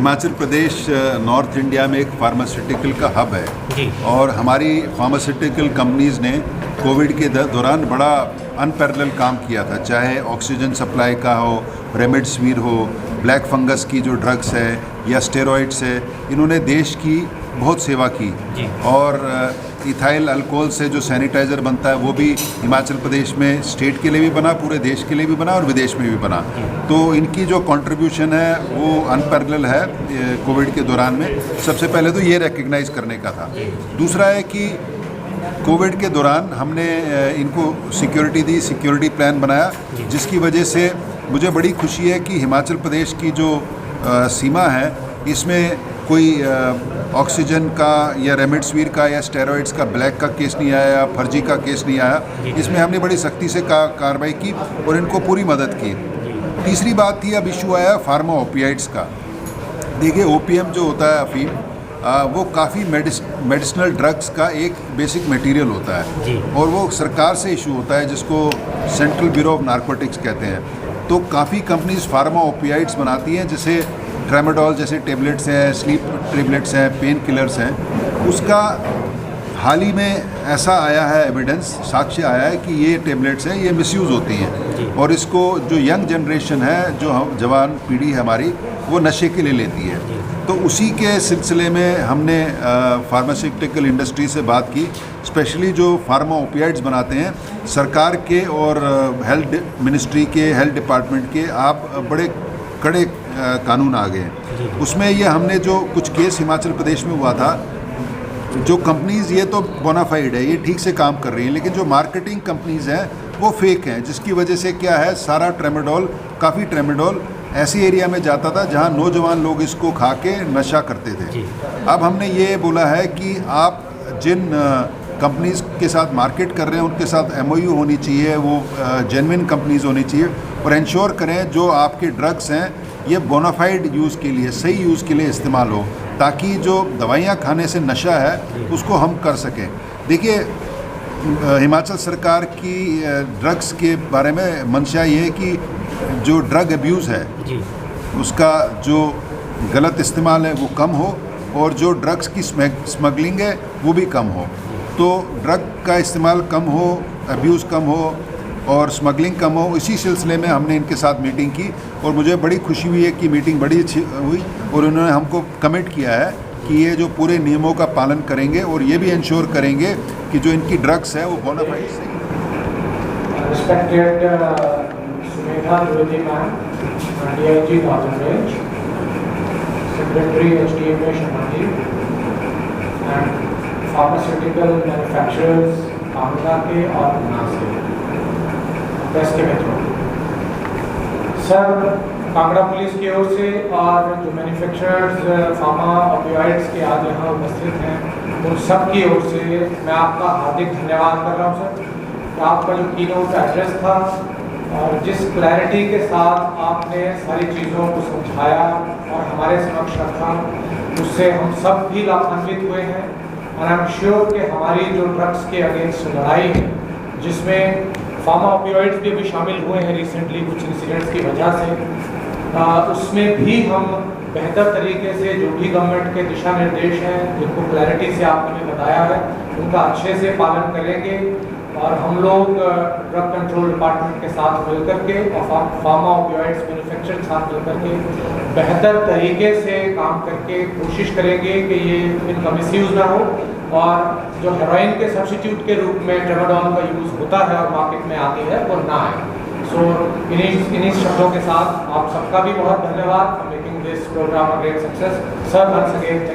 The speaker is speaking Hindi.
हिमाचल प्रदेश नॉर्थ इंडिया में एक फार्मास्यूटिकल का हब है जी। और हमारी फार्मास्यूटिकल कंपनीज़ ने कोविड के दौरान बड़ा अनपैरेलल काम किया था, चाहे ऑक्सीजन सप्लाई का हो, रेमडेसिविर हो, ब्लैक फंगस की जो ड्रग्स है या स्टेरॉइड्स है। इन्होंने देश की बहुत सेवा की जी। और इथाइल अल्कोहल से जो सैनिटाइज़र बनता है वो भी हिमाचल प्रदेश में स्टेट के लिए भी बना, पूरे देश के लिए भी बना और विदेश में भी बना। तो इनकी जो कंट्रीब्यूशन है वो अनपैरेलल है कोविड के दौरान में। सबसे पहले तो ये रिकग्नाइज़ करने का था। दूसरा है कि कोविड के दौरान हमने इनको सिक्योरिटी दी, सिक्योरिटी प्लान बनाया, जिसकी वजह से मुझे बड़ी खुशी है कि हिमाचल प्रदेश की जो सीमा है इसमें कोई ऑक्सीजन का या रेमडेसिविर का या स्टेरॉइड्स का ब्लैक का केस नहीं आया, फर्जी का केस नहीं आया। इसमें हमने बड़ी सख्ती से कार्रवाई की और इनको पूरी मदद की। तीसरी बात थी, अब इशू आया फार्मा ओपियाइड्स का। देखिए, ओपीएम जो होता है अफीम, वो काफ़ी मेडिसिनल ड्रग्स का एक बेसिक मटेरियल होता है और वो सरकार से इशू होता है, जिसको सेंट्रल ब्यूरो ऑफ नारकोटिक्स कहते हैं। तो काफ़ी कंपनीज फार्मा ओपियाइड्स बनाती हैं, जैसे ट्रेमाडोल जैसे टेबलेट्स हैं, स्लीप टेबलेट्स हैं, पेन किलर्स हैं। उसका हाल ही में ऐसा आया है एविडेंस, साक्ष्य आया है कि ये टेबलेट्स हैं, ये मिसयूज़ होती हैं और इसको जो यंग जनरेशन है, जो जवान पीढ़ी है हमारी, वो नशे के लिए लेती है। तो उसी के सिलसिले में हमने फार्मास्यूटिकल इंडस्ट्री से बात की, स्पेशली जो फार्मा ओपियाइड्स बनाते हैं। सरकार के और हेल्थ मिनिस्ट्री के, हेल्थ डिपार्टमेंट के आप बड़े कड़े कानून आ गए। उसमें ये हमने जो कुछ केस हिमाचल प्रदेश में हुआ था, जो कंपनीज़ ये तो बोनाफाइड है, ये ठीक से काम कर रही हैं, लेकिन जो मार्केटिंग कंपनीज़ हैं वो फेक हैं, जिसकी वजह से क्या है, सारा ट्रेमाडोल, काफ़ी ट्रेमाडोल ऐसी एरिया में जाता था जहां नौजवान लोग इसको खा के नशा करते थे। अब हमने ये बोला है कि आप जिन कंपनीज़ के साथ मार्केट कर रहे हैं उनके साथ MOU होनी चाहिए, वो जेन्युइन कंपनीज़ होनी चाहिए और इंश्योर करें जो आपके ड्रग्स हैं ये बोनाफाइड यूज़ के लिए, सही यूज़ के लिए इस्तेमाल हो, ताकि जो दवाइयाँ खाने से नशा है उसको हम कर सकें। देखिए, हिमाचल सरकार की ड्रग्स के बारे में मंशा ये है कि जो ड्रग अब्यूज़ है उसका जो गलत इस्तेमाल है वो कम हो और जो ड्रग्स की स्मगलिंग है वो भी कम हो। तो ड्रग का इस्तेमाल कम हो, अब्यूज़ कम हो और स्मगलिंग कम हो। इसी सिलसिले में हमने इनके साथ मीटिंग की और मुझे बड़ी खुशी हुई है कि मीटिंग बड़ी अच्छी हुई और उन्होंने हमको कमिट किया है कि ये जो पूरे नियमों का पालन करेंगे और ये भी इंश्योर करेंगे कि जो इनकी ड्रग्स है वो बोनाफाइड सही। Sumedha Dwivedi ma'am, DIG Northern Range, Secretary HDMA Shamati, and pharmaceutical manufacturers Kangra के और ऊना से, प्रेस के मित्रों। सर, कांगड़ा पुलिस की ओर से और जो मैन्युफैक्चरर्स फार्मा ओपियाइड्स के आज यहाँ उपस्थित हैं, उन सब की ओर से मैं आपका हार्दिक धन्यवाद कर रहा हूँ सर। आपका जो कीनोट एड्रेस था और जिस क्लैरिटी के साथ आपने सारी चीज़ों को समझाया और हमारे समक्ष रखा, उससे हम सब भी लाभान्वित हुए हैं। और आई एम श्योर कि हमारी जो ड्रग्स के अगेंस्ट लड़ाई है, जिसमें फार्मा ओपियोइड्स भी शामिल हुए हैं रिसेंटली कुछ इंसिडेंट्स की वजह से, उसमें भी हम बेहतर तरीके से जो भी गवर्नमेंट के दिशा निर्देश हैं, जिनको क्लैरिटी से आपने बताया है, उनका अच्छे से पालन करेंगे। और हम लोग ड्रग कंट्रोल डिपार्टमेंट के साथ मिलकर के और फार्मा ओपियोइड्स मैन्युफैक्चरर के साथ मिलकर के बेहतर तरीके से काम करके कोशिश करेंगे कि ये इनका मिसयूज़ ना हो और जो हेरोइन के सब्स्टिट्यूट के रूप में ट्रेमाडोल का यूज़ होता है और मार्केट में आती है वो ना आए। सो इन्हीं शब्दों के साथ आप सबका भी बहुत धन्यवाद for making this programme a great success. Sir, once again